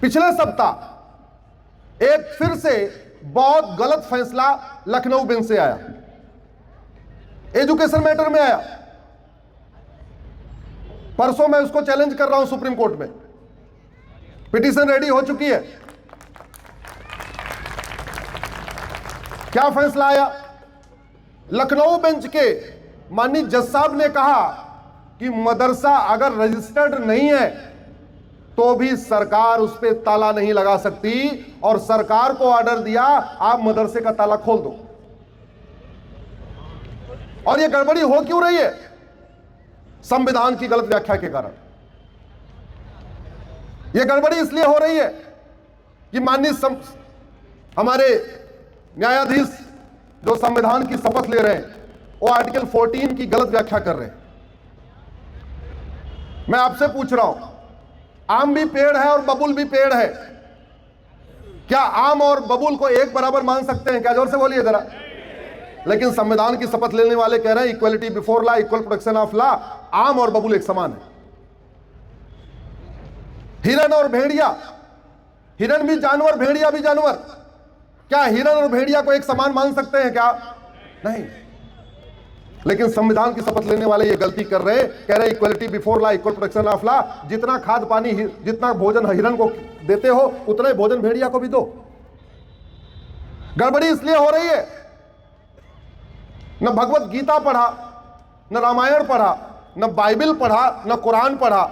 पिछले सप्ताह एक फिर से बहुत गलत फैसला लखनऊ बेंच से आया, एजुकेशन मैटर में आया। परसों मैं उसको चैलेंज कर रहा हूं सुप्रीम कोर्ट में, पिटीशन रेडी हो चुकी है। क्या फैसला आया? लखनऊ बेंच के माननीय जज साहब ने कहा कि मदरसा अगर रजिस्टर्ड नहीं है तो भी सरकार उस पर ताला नहीं लगा सकती, और सरकार को ऑर्डर दिया आप मदरसे का ताला खोल दो। और यह गड़बड़ी हो क्यों रही है? संविधान की गलत व्याख्या के कारण। यह गड़बड़ी इसलिए हो रही है कि माननीय हमारे न्यायाधीश जो संविधान की शपथ ले रहे हैं वो आर्टिकल 14 की गलत व्याख्या कर रहे हैं। मैं आपसे पूछ रहा हूं, आम भी पेड़ है और बबूल भी पेड़ है, क्या आम और बबूल को एक बराबर मान सकते हैं? क्या जोर से बोलिए जरा। लेकिन संविधान की शपथ लेने वाले कह रहे हैं equality before law, equal protection of law, आम और बबूल एक समान है। हिरन और भेड़िया, हिरन भी जानवर, भेड़िया भी जानवर, क्या हिरन और भेड़िया को एक समान मान सकते हैं? क्या नहीं। लेकिन संविधान की शपथ लेने वाले ये गलती कर रहे, कह रहे equality before law, equal protection of law. जितना खाद पानी, जितना भोजन हिरन को देते हो उतना ही भोजन भेड़िया को भी दो। गड़बड़ी इसलिए हो रही है, न भगवत गीता पढ़ा, न रामायण पढ़ा, न बाइबल पढ़ा, न कुरान पढ़ा,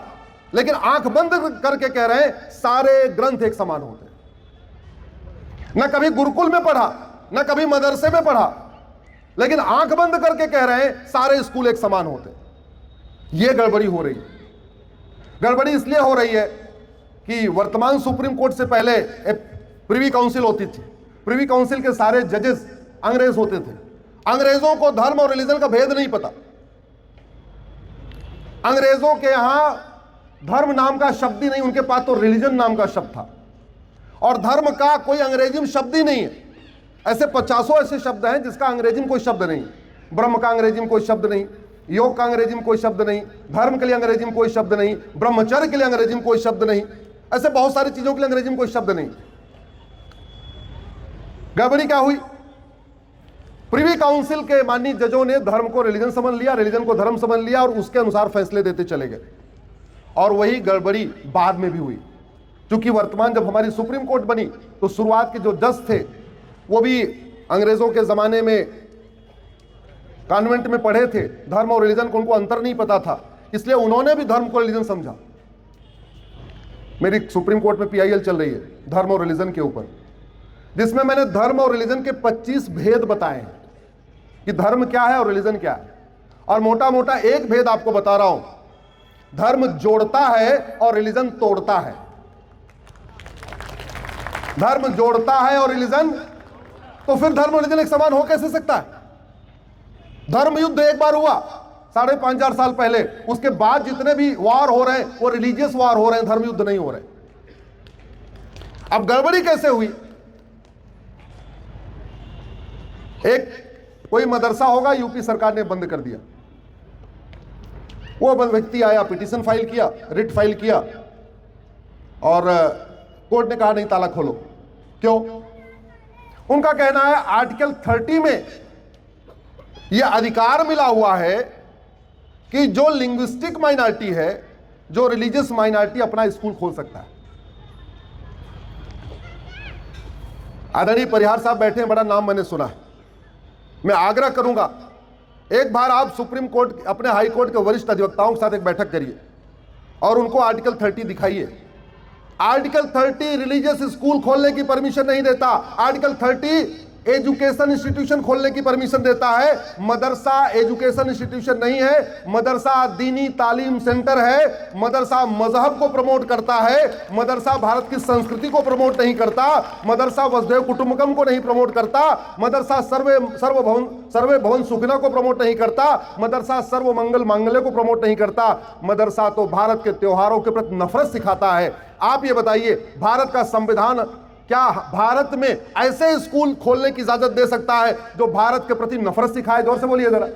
लेकिन आंख बंद करके कह रहे हैं सारे ग्रंथ एक समान होते हैं। न कभी गुरुकुल में पढ़ा, न कभी मदरसे में पढ़ा, लेकिन आंख बंद करके कह रहे हैं सारे स्कूल एक समान होते हैं। यह गड़बड़ी हो रही है। गड़बड़ी इसलिए हो रही है कि वर्तमान सुप्रीम कोर्ट से पहले एक प्रिवी काउंसिल होती थी। प्रिवी काउंसिल के सारे जजेस अंग्रेज होते थे। अंग्रेजों को धर्म और रिलीजन का भेद नहीं पता। अंग्रेजों के यहां धर्म नाम का शब्द ही नहीं, उनके पास तो रिलीजन नाम का शब्द था, और धर्म का कोई अंग्रेजी में शब्द ही नहीं है। ऐसे 50 ऐसे शब्द हैं जिसका अंग्रेजी में कोई शब्द नहीं। ब्रह्म का अंग्रेजी में कोई शब्द नहीं, योग का अंग्रेजी में कोई शब्द नहीं, धर्म के लिए अंग्रेजी में कोई शब्द नहीं, ब्रह्मचर्य के लिए अंग्रेजी में कोई शब्द नहीं, ऐसे बहुत सारी चीजों के लिए अंग्रेजी में कोई शब्द नहीं। गड़बड़ी क्या हुई? प्रिवी काउंसिल के माननीय जजों ने धर्म को रिलीजन समझ लिया, रिलीजन को धर्म समझ लिया, और उसके अनुसार फैसले देते चले गए। और वही गड़बड़ी बाद में भी हुई, क्योंकि वर्तमान जब हमारी सुप्रीम कोर्ट बनी तो शुरुआत के जो जज थे वो भी अंग्रेजों के जमाने में कॉन्वेंट में पढ़े थे। धर्म और रिलीजन को उनको अंतर नहीं पता था, इसलिए उन्होंने भी धर्म को रिलीजन समझा। मेरी सुप्रीम कोर्ट में पीआईएल चल रही है धर्म और रिलीजन के ऊपर, जिसमें मैंने धर्म और रिलीजन के 25 भेद बताए हैं कि धर्म क्या है और रिलीजन क्या है। और मोटा मोटा एक भेद आपको बता रहा हूं, धर्म जोड़ता है और रिलीजन तोड़ता है। धर्म जोड़ता है और रिलीजन, तो फिर धर्म और रिलीजन एक समान हो कैसे सकता है? धर्म युद्ध एक बार हुआ 5,500 साल पहले, उसके बाद जितने भी वार हो रहे हैं वो रिलीजियस वार हो रहे हैं, धर्म युद्ध नहीं हो रहे। अब गड़बड़ी कैसे हुई? एक कोई मदरसा होगा, यूपी सरकार ने बंद कर दिया। वो व्यक्ति आया, पिटीशन फाइल किया, रिट फाइल किया, और कोर्ट ने कहा नहीं ताला खोलो। क्यों? उनका कहना है आर्टिकल 30 में यह अधिकार मिला हुआ है कि जो लिंग्विस्टिक माइनॉरिटी है, जो रिलीजियस माइनॉरिटी अपना स्कूल खोल सकता है। आदरणीय परिहार साहब बैठे हैं, बड़ा नाम मैंने सुना है। मैं आग्रह करूंगा एक बार आप सुप्रीम कोर्ट, अपने हाई कोर्ट के वरिष्ठ अधिवक्ताओं के साथ एक बैठक करिए और उनको आर्टिकल 30 दिखाइए। आर्टिकल 30 रिलीजियस स्कूल खोलने की परमिशन नहीं देता। आर्टिकल 30 एजुकेशन इंस्टीट्यूशन खोलने की परमिशन देता है। मदरसा एजुकेशन इंस्टीट्यूशन नहीं है, मदरसा दीनी तालीम सेंटर है। मदरसा मजहब को प्रमोट करता है, मदरसा भारत की संस्कृति को प्रमोट नहीं करता, मदरसा वसुधैव कुटुंबकम को नहीं प्रमोट करता, मदरसा सर्वे भवन सुखिना को प्रमोट नहीं करता, मदरसा सर्व मंगल मांगल्य को प्रमोट नहीं करता। मदरसा तो भारत के त्योहारों के प्रति नफरत सिखाता है। आप ये बताइए, भारत का संविधान क्या भारत में ऐसे स्कूल खोलने की इजाजत दे सकता है जो भारत के प्रति नफरत सिखाए? जोर से बोलिए जरा।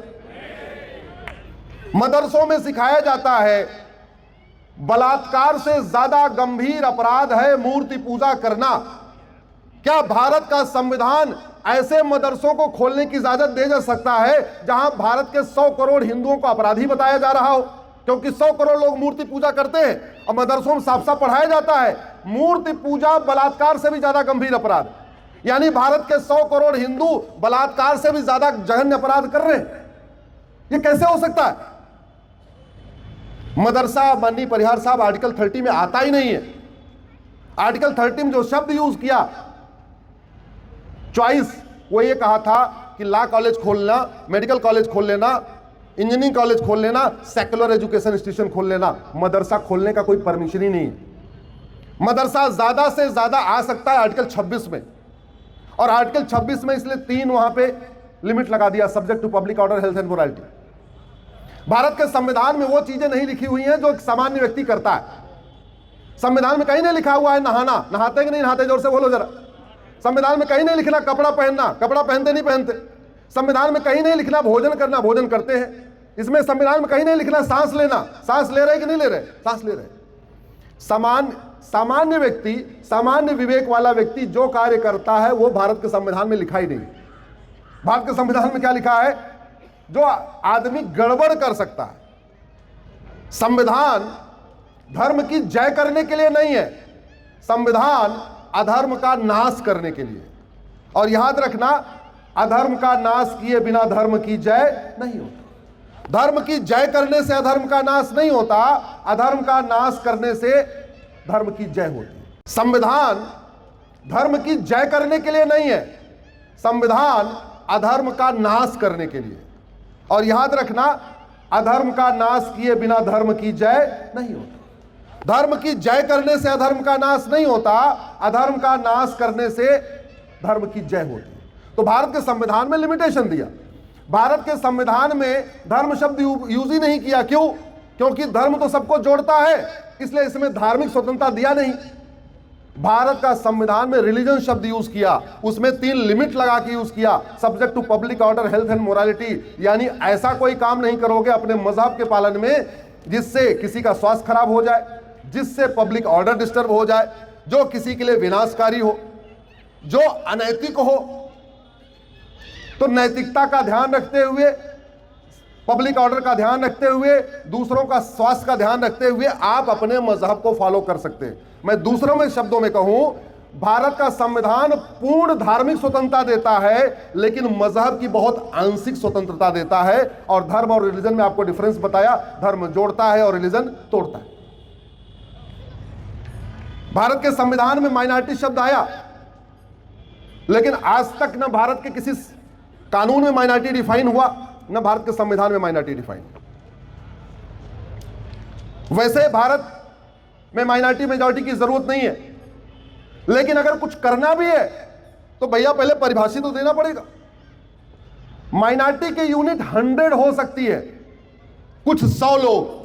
मदरसों में सिखाया जाता है बलात्कार से ज्यादा गंभीर अपराध है मूर्ति पूजा करना। क्या भारत का संविधान ऐसे मदरसों को खोलने की इजाजत दे जा सकता है जहां भारत के 100 करोड़ हिंदुओं को अपराधी बताया जा रहा हो? क्योंकि 100 करोड़ लोग मूर्ति पूजा करते हैं और मदरसों में साफ साफ पढ़ाया जाता है मूर्ति पूजा बलात्कार से भी ज्यादा गंभीर अपराध। यानी भारत के 100 करोड़ हिंदू बलात्कार से भी ज्यादा जघन्य अपराध कर रहे हैं। ये कैसे हो सकता है? मदरसा माननीय परिहार साहब आर्टिकल 30 में आता ही नहीं है। आर्टिकल 30 में जो शब्द यूज किया चॉइस, वो ये कहा था कि लॉ कॉलेज खोलना, मेडिकल कॉलेज खोल लेना, इंजीनियरिंग कॉलेज खोल लेना, सेकुलर एजुकेशन इंस्टीट्यूशन खोल लेना, मदरसा खोलने का कोई परमिशन ही नहीं है। मदरसा ज्यादा से ज्यादा आ सकता है आर्टिकल 26 में, और आर्टिकल 26 में इसलिए 3 वहां पे लिमिट लगा दिया, subject to public order, health and morality. Bharat के संविधान में वो चीजें नहीं लिखी हुई हैं जो एक सामान्य व्यक्ति करता है। संविधान में कहीं नहीं लिखा हुआ है नहाना, नहाते कि नहीं नहाते, जोर से बोलो जरा। संविधान में कहीं नहीं लिखना कपड़ा पहनना, कपड़ा पहनते नहीं पहनते। संविधान में कहीं नहीं लिखना भोजन करना, भोजन करते हैं। इसमें संविधान में कहीं नहीं लिखना सांस लेना, सांस ले रहे कि नहीं ले रहे, सांस ले रहे। सामान्य व्यक्ति, सामान्य विवेक वाला व्यक्ति जो कार्य करता है वो भारत के संविधान में लिखा ही नहीं। भारत के संविधान में क्या लिखा है? जो आदमी गड़बड़ कर सकता है। संविधान धर्म की जय करने के लिए नहीं है, संविधान अधर्म का नाश करने के लिए। और याद रखना, अधर्म का नाश किए बिना धर्म की जय नहीं होती। धर्म की जय करने से अधर्म का नाश नहीं होता, अधर्म का नाश करने से धर्म की जय होती है। संविधान धर्म की जय करने के लिए नहीं है, संविधान अधर्म का नाश करने के लिए। और याद रखना, अधर्म का नाश किए बिना धर्म की जय नहीं होती। धर्म की जय करने से अधर्म का नाश नहीं होता, अधर्म का नाश करने से धर्म की जय होती है। तो भारत के संविधान में लिमिटेशन दिया। भारत के संविधान में धर्म शब्द यूज ही नहीं किया। क्यों? क्योंकि धर्म तो सबको जोड़ता है, इसलिए इसमें धार्मिक स्वतंत्रता दिया नहीं। भारत का संविधान में रिलीजन शब्द यूज किया, उसमें 3 लिमिट लगा के यूज किया, subject to public order, health and morality. यानी ऐसा कोई काम नहीं करोगे अपने मजहब के पालन में जिससे किसी का स्वास्थ्य खराब हो जाए, जिससे पब्लिक ऑर्डर डिस्टर्ब हो जाए, जो किसी के लिए विनाशकारी हो, जो अनैतिक हो। तो नैतिकता का ध्यान रखते हुए, पब्लिक ऑर्डर का ध्यान रखते हुए, दूसरों का स्वास्थ्य का ध्यान रखते हुए आप अपने मजहब को फॉलो कर सकते हैं। मैं दूसरों में शब्दों में कहूं, भारत का संविधान पूर्ण धार्मिक स्वतंत्रता देता है, लेकिन मजहब की बहुत आंशिक स्वतंत्रता देता है। और धर्म और रिलीजन में आपको डिफरेंस बताया, धर्म जोड़ता है और रिलीजन तोड़ता है। भारत के संविधान में माइनॉरिटी शब्द आया, लेकिन आज तक न भारत के किसी कानून में माइनॉरिटी डिफाइन हुआ, न भारत के संविधान में माइनॉरिटी डिफाइन। वैसे भारत में माइनॉरिटी मेजॉरिटी की जरूरत नहीं है, लेकिन अगर कुछ करना भी है तो भैया पहले परिभाषित तो देना पड़ेगा। माइनॉरिटी की यूनिट 100 हो सकती है, कुछ 100 लोग।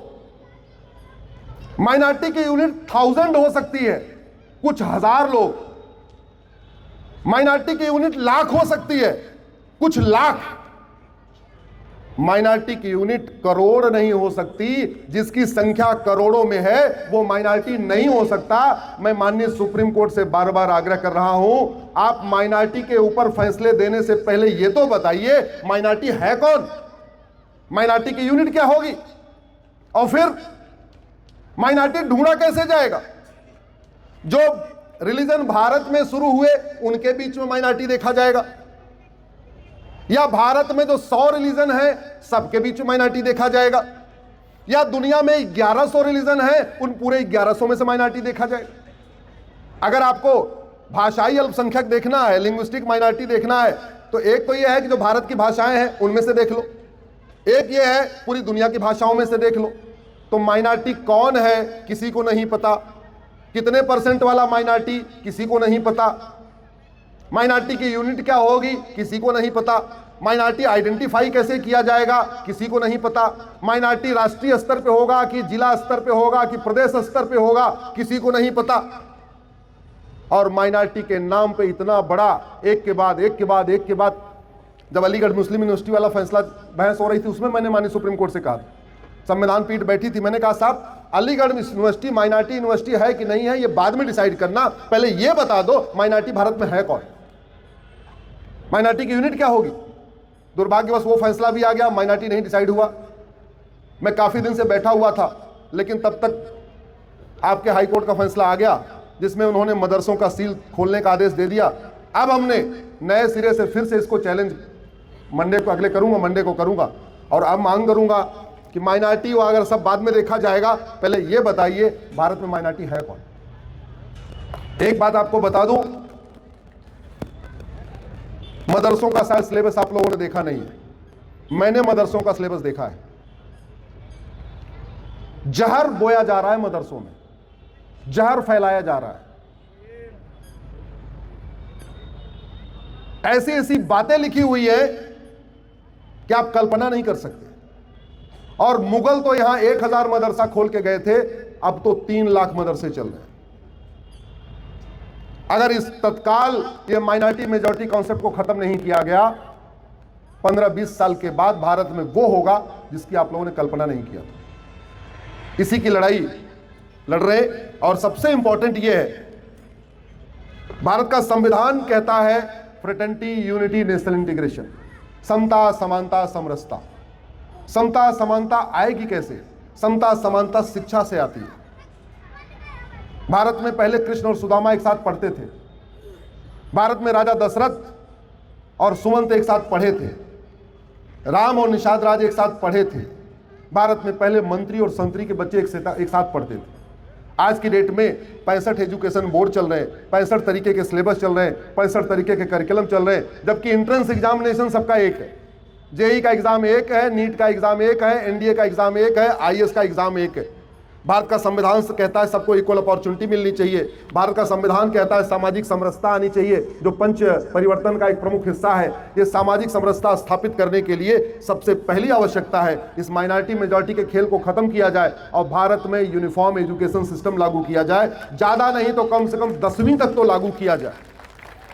माइनॉरिटी की यूनिट 1000 हो सकती है, कुछ 1000 लोग। माइनॉरिटी की यूनिट लाख हो सकती है, कुछ लाख। माइनॉरिटी की यूनिट करोड़ नहीं हो सकती। जिसकी संख्या करोड़ों में है वो माइनॉरिटी नहीं हो सकता। मैं माननीय सुप्रीम कोर्ट से बार बार आग्रह कर रहा हूं, आप माइनॉरिटी के ऊपर फैसले देने से पहले ये तो बताइए माइनॉरिटी है कौन, माइनॉरिटी की यूनिट क्या होगी, और फिर माइनॉरिटी ढूंढा कैसे जाएगा। जो रिलीजन भारत में शुरू हुए उनके बीच में माइनॉरिटी देखा जाएगा, या भारत में जो 100 रिलीजन है सबके बीच में माइनॉरिटी देखा जाएगा, या दुनिया में 1100 रिलीजन है उन पूरे 1100 में से माइनॉरिटी देखा जाएगा। अगर आपको भाषाई अल्पसंख्यक देखना है, लिंग्विस्टिक माइनॉरिटी देखना है, तो एक तो यह है कि जो भारत की भाषाएं हैं उनमें से देख लो, एक यह है पूरी दुनिया की भाषाओं में से देख लो। तो माइनॉरिटी कौन है किसी को नहीं पता, कितने % वाला माइनॉरिटी किसी को नहीं पता, माइनॉरिटी की यूनिट क्या होगी किसी को नहीं पता, माइनॉरिटी आइडेंटिफाई कैसे किया जाएगा किसी को नहीं पता, माइनॉरिटी राष्ट्रीय स्तर पे होगा कि जिला स्तर पे होगा कि प्रदेश स्तर पे होगा किसी को नहीं पता। और माइनॉरिटी के नाम पे इतना बड़ा एक के बाद एक के बाद एक के बाद, जब अलीगढ़ मुस्लिम यूनिवर्सिटी वाला फैसला बहस हो रही थी उसमें मैंने माननीय सुप्रीम कोर्ट से कहा, संविधान पीठ बैठी थी, मैंने कहा साहब अलीगढ़ यूनिवर्सिटी माइनॉरिटी यूनिवर्सिटी है कि नहीं है ये बाद में डिसाइड करना, पहले ये बता दो माइनॉरिटी भारत में है कौन, माइनॉरिटी की यूनिट क्या होगी। दुर्भाग्यवश वो फैसला भी आ गया, माइनॉरिटी नहीं डिसाइड हुआ। मैं काफी दिन से बैठा हुआ था, लेकिन तब तक आपके हाई कोर्ट का फैसला आ गया जिसमें उन्होंने मदरसों का सील खोलने का आदेश दे दिया। अब हमने नए सिरे से फिर से इसको चैलेंज मंडे को मंडे को करूंगा और अब मांग करूंगा कि माइनॉरिटी अगर सब बाद में देखा जाएगा, पहले ये बताइए भारत में माइनॉरिटी है कौन। एक बात आपको बता दूं, मदरसों का शायद सिलेबस आप लोगों ने देखा नहीं है, मैंने मदरसों का सिलेबस देखा है। जहर बोया जा रहा है मदरसों में, जहर फैलाया जा रहा है, ऐसी ऐसी बातें लिखी हुई है कि आप कल्पना नहीं कर सकते। और मुगल तो यहां 1000 मदरसा खोल के गए थे, अब तो 3 लाख मदरसे चल रहे हैं। अगर इस तत्काल ये माइनॉरिटी मेजॉरिटी कॉन्सेप्ट को खत्म नहीं किया गया, 15-20 साल के बाद भारत में वो होगा जिसकी आप लोगों ने कल्पना नहीं किया था। इसी की लड़ाई लड़ रहे। और सबसे इंपॉर्टेंट ये है, भारत का संविधान कहता है फ्रेटर्निटी यूनिटी नेशनल इंटीग्रेशन, समता समानता समरसता। समता समानता आएगी कैसे? समता समानता शिक्षा से आती है। भारत में पहले कृष्ण और सुदामा एक साथ पढ़ते थे, भारत में राजा दशरथ और सुमंत एक साथ पढ़े थे, राम और निषाद राज एक साथ पढ़े थे। भारत में पहले मंत्री और संतरी के बच्चे एक साथ पढ़ते थे। आज की डेट में 65 एजुकेशन बोर्ड चल रहे हैं, 65 तरीके के सिलेबस चल रहे हैं, 65 तरीके के करिकुलम चल रहे हैं, जबकि एंट्रेंस एग्जामिनेशन सबका एक है। जेई का एग्जाम एक है, नीट का एग्जाम एक है, एनडीए का एग्जाम एक है, आईएएस का एग्जाम एक है। भारत का संविधान कहता है सबको इक्वल अपॉर्चुनिटी मिलनी चाहिए। भारत का संविधान कहता है सामाजिक समरसता आनी चाहिए, जो पंच परिवर्तन का एक प्रमुख हिस्सा है। ये सामाजिक समरसता स्थापित करने के लिए सबसे पहली आवश्यकता है इस माइनॉरिटी मेजॉरिटी के खेल को खत्म किया जाए और भारत में यूनिफॉर्म एजुकेशन सिस्टम लागू किया जाए। ज्यादा नहीं तो कम से कम 10वीं तक तो लागू किया जाए।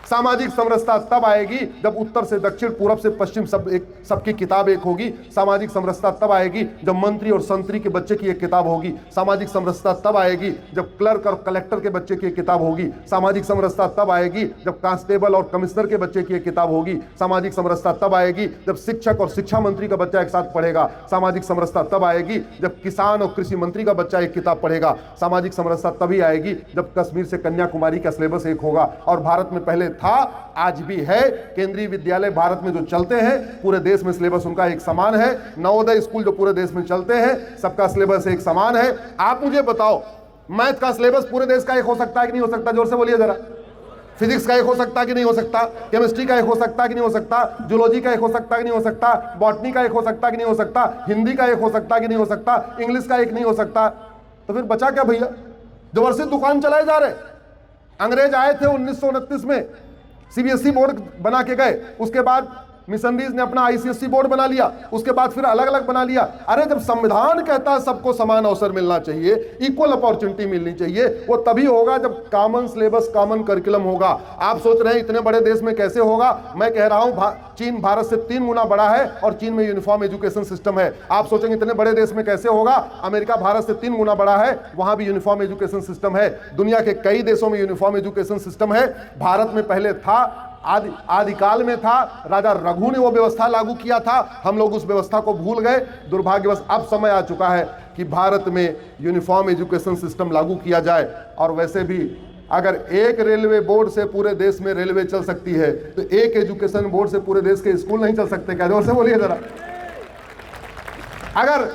सामाजिक समरसता तब आएगी जब उत्तर से दक्षिण, पूरब से पश्चिम सबकी किताब एक होगी। सामाजिक समरसता तब आएगी जब मंत्री और संतरी के बच्चे की एक किताब होगी। सामाजिक समरसता तब आएगी जब क्लर्क और कलेक्टर के बच्चे की एक किताब होगी। सामाजिक समरसता तब आएगी जब कांस्टेबल और कमिश्नर के बच्चे की एक किताब होगी। सामाजिक समरसता तब आएगी जब शिक्षक और शिक्षा मंत्री का बच्चा एक साथ पढ़ेगा। सामाजिक समरसता तब आएगी जब किसान और कृषि मंत्री का बच्चा एक किताब पढ़ेगा। सामाजिक समरसता तभी आएगी जब कश्मीर से कन्याकुमारी का सिलेबस एक होगा। और भारत में पहले था, आज भी है, केंद्रीय विद्यालय भारत में जो चलते हैं पूरे देश में सिलेबस उनका एक समान है। नवोदय स्कूल जो पूरे देश में चलते हैं सबका सिलेबस एक समान है। आप मुझे बताओ, मैथ का सिलेबस पूरे देश का एक हो सकता है कि नहीं हो सकता? जोर से बोलिए जरा। फिजिक्स का एक हो सकता है कि नहीं हो सकता? केमिस्ट्री का एक हो सकता है कि नहीं हो सकता? जूलॉजी का एक हो सकता है कि नहीं हो सकता? बॉटनी का एक हो सकता है कि नहीं हो सकता? हिंदी का एक हो सकता है कि नहीं हो सकता? इंग्लिश का एक नहीं हो सकता? तो फिर बचा क्या भैया? जबरदस्ती दुकान चलाए जा रहे। अंग्रेज आए थे 1929 में, सीबीएसई बोर्ड बना के गए, उसके बाद मिशनरीज ने अपना आईसीएसई बोर्ड बना लिया, उसके बाद फिर अलग अलग बना लिया। अरे जब संविधान कहता है सबको समान अवसर मिलना चाहिए, इक्वल अपॉर्चुनिटी मिलनी चाहिए, वो तभी होगा जब कॉमन सिलेबस कॉमन करिकुलम होगा। आप सोच रहे हैं इतने बड़े देश में कैसे होगा? मैं कह रहा हूं चीन भारत से 3 गुना बड़ा है और चीन में यूनिफॉर्म एजुकेशन सिस्टम है। आप सोचेंगे इतने बड़े देश में कैसे होगा? अमेरिका भारत से 3 गुना बड़ा है, वहां भी यूनिफॉर्म एजुकेशन सिस्टम है। दुनिया के कई देशों में यूनिफॉर्म एजुकेशन सिस्टम है। भारत में पहले था, आदिकाल में था, राजा रघु ने वो व्यवस्था लागू किया था। हम लोग उस व्यवस्था को भूल गए। दुर्भाग्यवश अब समय आ चुका है कि भारत में यूनिफॉर्म एजुकेशन सिस्टम लागू किया जाए। और वैसे भी अगर एक रेलवे बोर्ड से पूरे देश में रेलवे चल सकती है तो एक एजुकेशन बोर्ड से पूरे देश के स्कूल नहीं चल सकते क्या? जोर से बोलिए जरा। अगर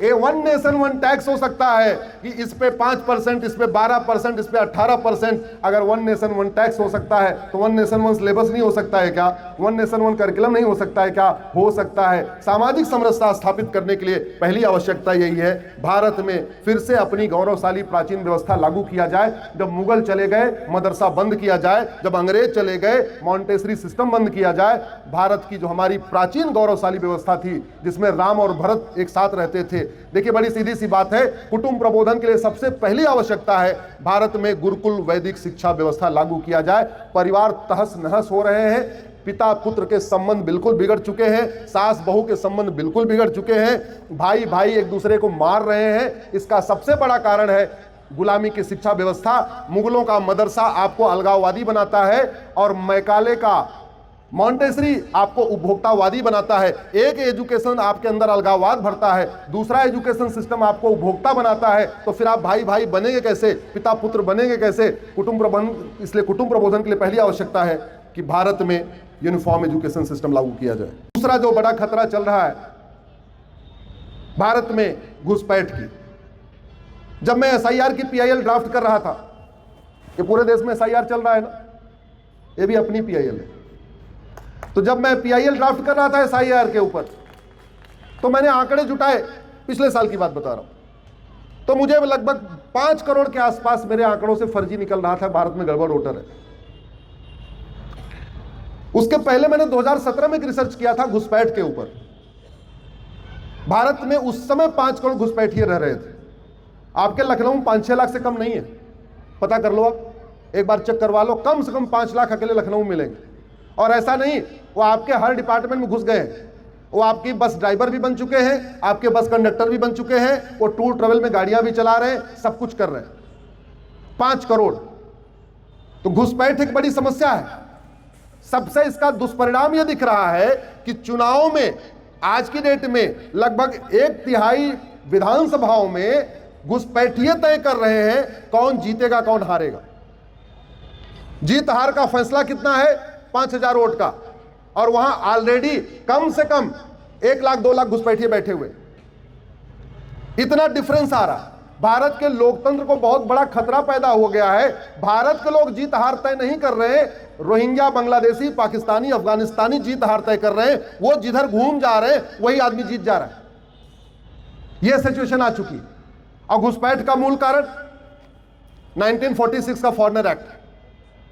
ये 1 नेशन 1 टैक्स हो सकता है कि इस पे 5%, इस पे 12%, इस पे 18%, अगर 1 नेशन 1 टैक्स हो सकता है तो 1 नेशन 1 सिलेबस नहीं हो सकता है क्या? 1 नेशन 1 करिकुलम नहीं हो सकता है क्या? हो सकता है। सामाजिक समरसता स्थापित करने के लिए पहली आवश्यकता यही है, भारत में फिर से अपनी गौरवशाली प्राचीन व्यवस्था लागू किया जाए। जब मुगल चले गए मदरसा बंद किया जाए, जब अंग्रेज चले गए मॉन्टेसरी सिस्टम बंद किया जाए। भारत की जो हमारी प्राचीन गौरवशाली व्यवस्था थी जिसमें राम और भरत एक साथ रहते थे, देखिए, बड़ी सीधी सी बात है, कुटुंब प्रबोधन के लिए सबसे पहली आवश्यकता है भारत में गुरुकुल वैदिक शिक्षा व्यवस्था लागू किया जाए। परिवार तहस नहस हो रहे हैं, पिता पुत्र के संबंध बिल्कुल बिगड़ चुके हैं, सास बहू के संबंध बिल्कुल बिगड़ चुके हैं, भाई भाई एक दूसरे को मार रहे हैं। इसका सबसे बड़ा कारण है गुलामी की शिक्षा व्यवस्था। मुगलों का मदरसा आपको अलगाववादी बनाता है और मैकाले का मॉन्टेसरी आपको उपभोक्तावादी बनाता है। एक एजुकेशन आपके अंदर अलगाववाद भरता है, दूसरा एजुकेशन सिस्टम आपको उपभोक्ता बनाता है, तो फिर आप भाई भाई बनेंगे कैसे, पिता पुत्र बनेंगे कैसे? कुटुंब प्रबंधन, इसलिए कुटुंब प्रबोधन के लिए पहली आवश्यकता है कि भारत में यूनिफॉर्म एजुकेशन सिस्टम लागू किया जाए। दूसरा जो बड़ा खतरा चल रहा है भारत में घुसपैठ की। जब मैं SIR की PIL ड्राफ्ट कर रहा था, ये पूरे देश में SIR चल रहा है ना, ये भी अपनी PIL है, तो जब मैं PIL ड्राफ्ट कर रहा था SIR के ऊपर, तो मैंने आंकड़े जुटाए, पिछले साल की बात बता रहा हूं, तो मुझे लगभग 5 करोड़ के आसपास मेरे आंकड़ों से फर्जी निकल रहा था, भारत में गड़बड़ वोटर है। उसके पहले मैंने 2017 में एक रिसर्च किया था घुसपैठ के ऊपर। भारत में उस समय 5 करोड़ घुसपैठिए रह रहे थे। आपके लखनऊ में 5-6 लाख से कम नहीं है, पता कर लो, आप एक बार चेक करवा लो, कम से कम 5 लाख अकेले लखनऊ में मिलेंगे। और ऐसा नहीं वो आपके हर डिपार्टमेंट में घुस गए हैं, वो आपकी बस ड्राइवर भी बन चुके हैं, आपके बस कंडक्टर भी बन चुके हैं, वो टूर ट्रेवल में गाड़ियां भी चला रहे हैं, सब कुछ कर रहे हैं। 5 करोड़। तो घुसपैठ एक बड़ी समस्या है। सबसे इसका दुष्परिणाम यह दिख रहा है कि चुनाव में आज की डेट में लगभग 1/3 विधानसभाओं में घुसपैठिए तय कर रहे हैं कौन जीतेगा कौन हारेगा। जीत हार का फैसला कितना है? 5,000 वोट का, और वहां ऑलरेडी कम से कम 1 लाख 2 लाख घुसपैठिए बैठे हुए। इतना डिफरेंस आ रहा। भारत के लोकतंत्र को बहुत बड़ा खतरा पैदा हो गया है। भारत के लोग जीत हार तय नहीं कर रहे, रोहिंग्या, बांग्लादेशी, पाकिस्तानी, अफगानिस्तानी जीत हार तय कर रहे हैं। वो जिधर घूम जा रहे हैं वही आदमी जीत जा रहा है। यह सिचुएशन आ चुकी। और घुसपैठ का मूल कारण 1946 का फॉरेनर एक्ट,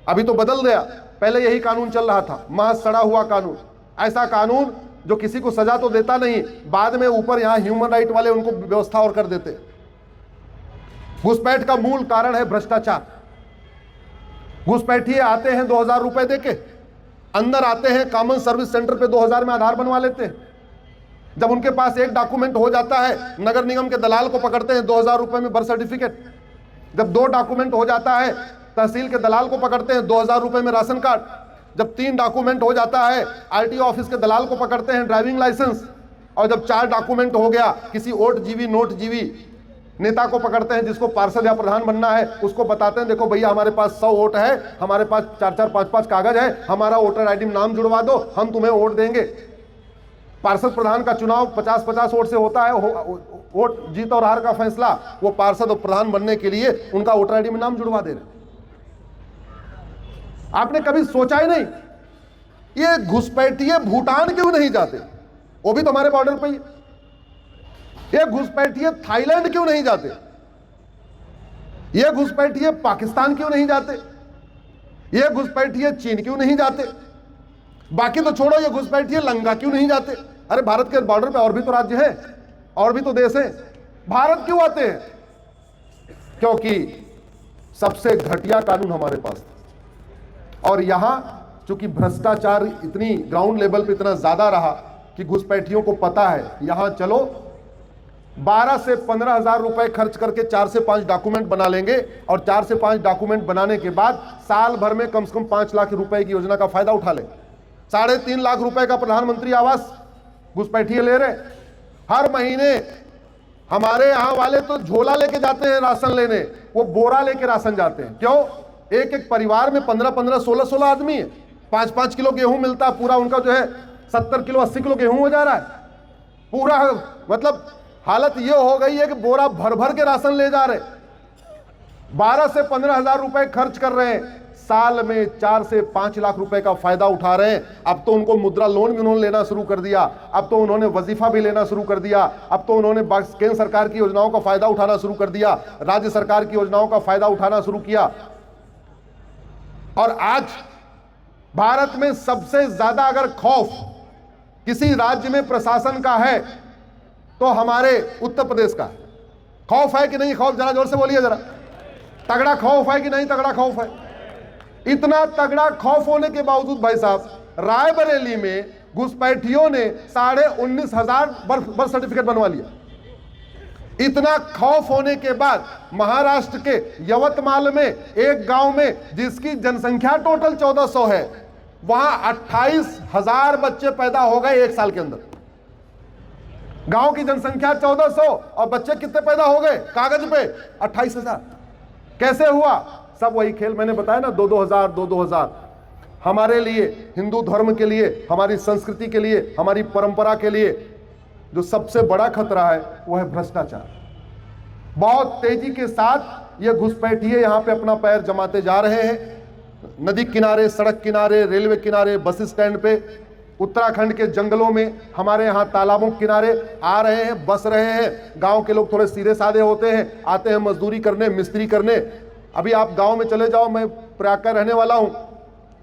अभी तो बदल गया, पहले यही कानून चल रहा था, महज सड़ा हुआ कानून। ऐसा कानून जो किसी को सजा तो देता नहीं, बाद में ऊपर यहां ह्यूमन राइट वाले उनको व्यवस्था और कर देते। घुसपैठ का मूल कारण है भ्रष्टाचार। घुसपैठिए आते हैं 2000 रुपए देके, अंदर आते हैं कॉमन सर्विस सेंटर पे 2000 में आधार बनवा लेते हैं। जब उनके पास एक डॉक्यूमेंट हो जाता है, नगर निगम के दलाल को पकड़ते हैं 2000 रुपए में बर्थ सर्टिफिकेट। जब 2 डॉक्यूमेंट हो जाता है, तहसील के दलाल को पकड़ते हैं 2000 रुपए में राशन कार्ड। जब 3 डॉक्यूमेंट हो जाता है, RTO ऑफिस के दलाल को पकड़ते हैं ड्राइविंग लाइसेंस। और जब 4 डॉक्यूमेंट हो गया, किसी ओट जीवी नोट जीवी नेता को पकड़ते हैं, जिसको पार्षद या प्रधान बनना है, उसको बताते हैं देखो भैया हमारे पास 100 वोट है, हमारे पास 4-4 5-5 कागज है, हमारा वोटर ID में नाम जुड़वा दो, हम तुम्हें वोट देंगे। पार्षद प्रधान का चुनाव 50-50 वोट से होता है। वोट जीत और हार का फैसला वो पार्षद और प्रधान बनने के लिए उनका वोटर ID में नाम जुड़वा दे रहे। आपने कभी सोचा ही नहीं ये घुसपैठिए भूटान क्यों नहीं जाते? वो भी तो हमारे बॉर्डर पर ही। ये घुसपैठिए थाईलैंड क्यों नहीं जाते? ये घुसपैठिए पाकिस्तान क्यों नहीं जाते? ये घुसपैठिए चीन क्यों नहीं जाते? बाकी तो छोड़ो, ये घुसपैठिए लंका क्यों नहीं जाते? अरे भारत के बॉर्डर पे और भी तो राज्य है, और भी तो देश है, भारत क्यों आते हैं? क्योंकि सबसे घटिया कानून हमारे पास था। और यहां चूंकि भ्रष्टाचार इतनी ग्राउंड लेवल पे इतना ज्यादा रहा कि घुसपैठियों को पता है यहां चलो 12 से 15 हजार रुपए खर्च करके 4 से 5 डॉक्यूमेंट बना लेंगे, और 4 से 5 डॉक्यूमेंट बनाने के बाद साल भर में कम से कम 5 लाख रुपए की योजना का फायदा उठा लें। 3.5 लाख रुपए का प्रधानमंत्री आवास घुसपैठिए ले रहे। हर महीने हमारे यहां वाले तो झोला लेके जाते हैं राशन लेने, वो बोरा लेके राशन जाते हैं। क्यों? एक एक परिवार में 15-15, 16-16 आदमी है, 5-5 किलो गेहूं मिलता है। पूरा उनका जो है 70 किलो 80 किलो गेहूं हो जा रहा है पूरा। मतलब हालत ये हो गई है कि बोरा भर भर के राशन ले जा रहे। 12 से 15 हजार रुपए खर्च कर रहे हैं, साल में 4 से 5 लाख रुपए का फायदा उठा रहे हैं। अब तो उनको मुद्रा लोन भी उन्होंने लेना शुरू कर दिया, अब तो उन्होंने वजीफा भी लेना शुरू कर दिया, अब तो उन्होंने केंद्र सरकार की योजनाओं का फायदा उठाना शुरू कर दिया, राज्य सरकार की योजनाओं का फायदा उठाना शुरू किया। और आज भारत में सबसे ज्यादा अगर खौफ किसी राज्य में प्रशासन का है तो हमारे उत्तर प्रदेश का है। खौफ है कि नहीं खौफ? जरा जोर से बोलिए जरा। तगड़ा खौफ है कि नहीं तगड़ा खौफ है? इतना तगड़ा खौफ होने के बावजूद भाई साहब रायबरेली में घुसपैठियों ने 19,500 बर्थ सर्टिफिकेट बनवा लिया। इतना खौफ होने के बाद महाराष्ट्र के यवतमाल में एक गांव में जिसकी जनसंख्या टोटल 1400 है, वहां 28,000 बच्चे पैदा हो गए एक साल के अंदर। गांव की जनसंख्या 1400 और बच्चे कितने पैदा हो गए कागज पे? 28,000। कैसे हुआ? सब वही खेल मैंने बताया ना, 2-2 हजार। हमारे लिए, हिंदू धर्म के लिए, हमारी संस्कृति के लिए, हमारी परंपरा के लिए जो सबसे बड़ा खतरा है वो है भ्रष्टाचार। बहुत तेजी के साथ ये घुसपैठिए यहां पे अपना पैर जमाते जा रहे हैं। नदी किनारे, सड़क किनारे, रेलवे किनारे, बस स्टैंड पे, उत्तराखंड के जंगलों में, हमारे यहाँ तालाबों के किनारे आ रहे हैं, बस रहे हैं। गांव के लोग थोड़े सीधे साधे होते हैं, आते हैं मजदूरी करने, मिस्त्री करने। अभी आप गांव में चले जाओ, मैं प्रयाग का रहने वाला हूं,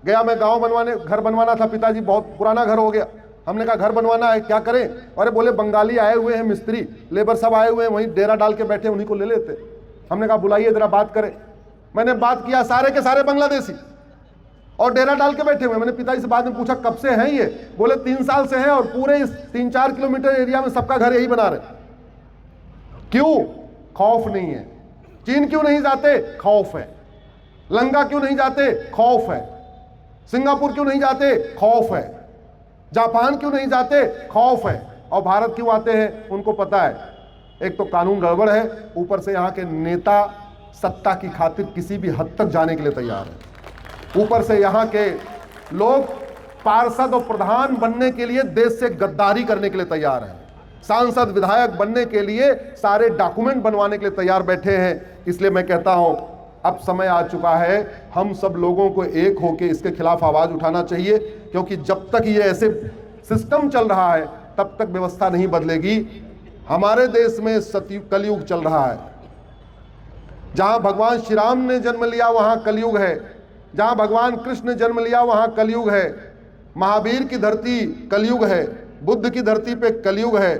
गया मैं गांव बनवाने, घर बनवाना था। पिताजी बहुत पुराना घर हो गया, हमने कहा घर बनवाना है, क्या करें? अरे बोले बंगाली आए हुए हैं, मिस्त्री लेबर सब आए हुए हैं, वहीं डेरा डाल के बैठे, उन्हीं को ले लेते। हमने कहा बुलाइए जरा बात करें। मैंने बात किया, सारे के सारे बांग्लादेशी और डेरा डाल के बैठे हुए। मैंने पिताजी से बाद में पूछा कब से हैं ये? बोले 3 साल से हैं और पूरे इस 3-4 किलोमीटर एरिया में सबका घर यही बना रहे। क्यों? खौफ नहीं है। चीन क्यों नहीं जाते? खौफ है। लंका क्यों नहीं जाते? खौफ है। सिंगापुर क्यों नहीं जाते? खौफ है। जापान क्यों नहीं जाते? खौफ है। और भारत क्यों आते हैं? उनको पता है एक तो कानून गड़बड़ है, ऊपर से यहाँ के नेता सत्ता की खातिर किसी भी हद तक जाने के लिए तैयार है। ऊपर से यहाँ के लोग पार्षद और प्रधान बनने के लिए देश से गद्दारी करने के लिए तैयार हैं। सांसद विधायक बनने के लिए सारे डॉक्यूमेंट बनवाने के लिए तैयार बैठे हैं। इसलिए मैं कहता हूं अब समय आ चुका है, हम सब लोगों को एक होकर इसके खिलाफ आवाज उठाना चाहिए, क्योंकि जब तक ये ऐसे सिस्टम चल रहा है तब तक व्यवस्था नहीं बदलेगी। हमारे देश में सतयुग कलयुग चल रहा है। जहां भगवान श्री राम ने जन्म लिया वहां कलयुग है, जहां भगवान कृष्ण ने जन्म लिया वहां कलयुग है, महावीर की धरती कलयुग है, बुद्ध की धरती पे कलयुग है।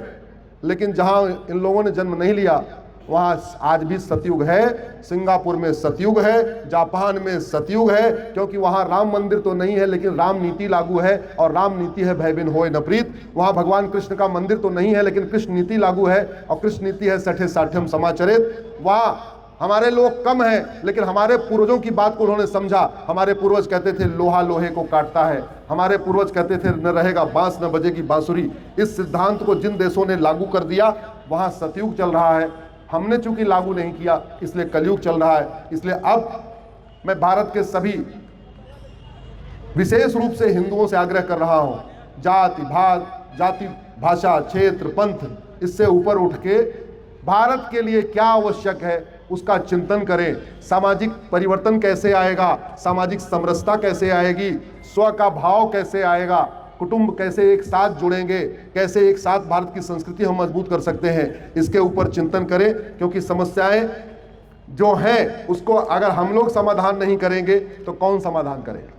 लेकिन जहां इन लोगों ने जन्म नहीं लिया वहां आज भी सतयुग है। सिंगापुर में सतयुग है, जापान में सतयुग है, क्योंकि वहां राम मंदिर तो नहीं है लेकिन राम नीति लागू है, और राम नीति है भय बिन होय न प्रीत। वहां भगवान कृष्ण का मंदिर तो नहीं है लेकिन कृष्ण नीति लागू है, और कृष्ण नीति है सठे साठ्यम समाचरित। वहां हमारे लोग कम हैं लेकिन हमारे पूर्वजों की बात को उन्होंने समझा। हमारे पूर्वज कहते थे लोहा लोहे को काटता है, हमारे पूर्वज कहते थे न रहेगा बांस न बजेगी बांसुरी। इस सिद्धांत को जिन देशों ने लागू कर दिया वहां सतयुग चल रहा है। हमने चूंकि लागू नहीं किया इसलिए कलयुग चल रहा है। इसलिए अब मैं भारत के सभी विशेष रूप से हिंदुओं से आग्रह कर रहा हूं, जाति भाषा क्षेत्र पंथ इससे ऊपर उठ के भारत के लिए क्या आवश्यक है उसका चिंतन करें। सामाजिक परिवर्तन कैसे आएगा, सामाजिक समरसता कैसे आएगी, स्व का भाव कैसे आएगा, कुटुंब कैसे एक साथ जुड़ेंगे, कैसे एक साथ भारत की संस्कृति हम मजबूत कर सकते हैं, इसके ऊपर चिंतन करें। क्योंकि समस्याएं जो हैं उसको अगर हम लोग समाधान नहीं करेंगे तो कौन समाधान करेगा।